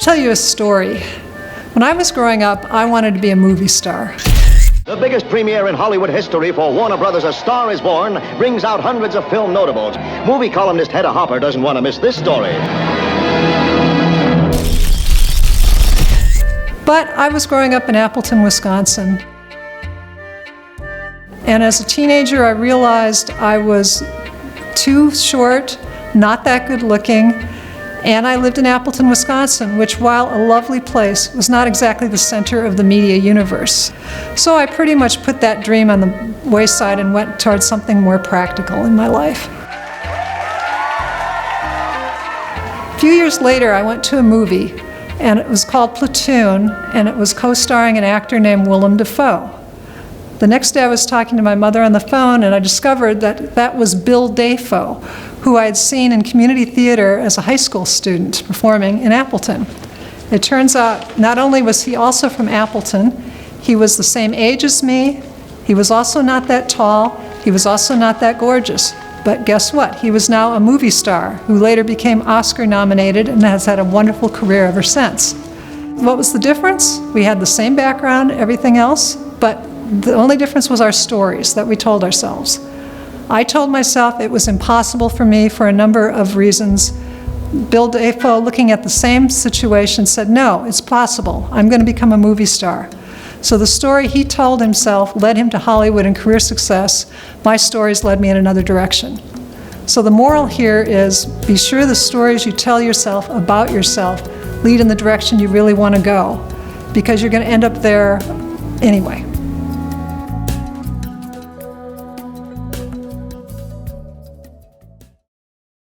tell you a story. When I was growing up, I wanted to be a movie star. The biggest premiere in Hollywood history for Warner Brothers' A Star is Born brings out hundreds of film notables. Movie columnist Hedda Hopper doesn't want to miss this story. But I was growing up in Appleton, Wisconsin. And as a teenager, I realized I was too short, not that good looking, and I lived in Appleton, Wisconsin, which, while a lovely place, was not exactly the center of the media universe. So I pretty much put that dream on the wayside and went towards something more practical in my life. A few years later, I went to a movie, and it was called Platoon, and it was co-starring an actor named Willem Dafoe. The next day I was talking to my mother on the phone, and I discovered that that was Bill Dafoe, who I had seen in community theater as a high school student performing in Appleton. It turns out not only was he also from Appleton, he was the same age as me, he was also not that tall, he was also not that gorgeous. But guess what? He was now a movie star who later became Oscar nominated and has had a wonderful career ever since. What was the difference? We had the same background, everything else, but the only difference was our stories that we told ourselves. I told myself it was impossible for me for a number of reasons. Bill Dafoe, looking at the same situation, said, no, it's possible. I'm going to become a movie star. So the story he told himself led him to Hollywood and career success. My stories led me in another direction. So the moral here is, be sure the stories you tell yourself about yourself lead in the direction you really want to go, because you're going to end up there anyway.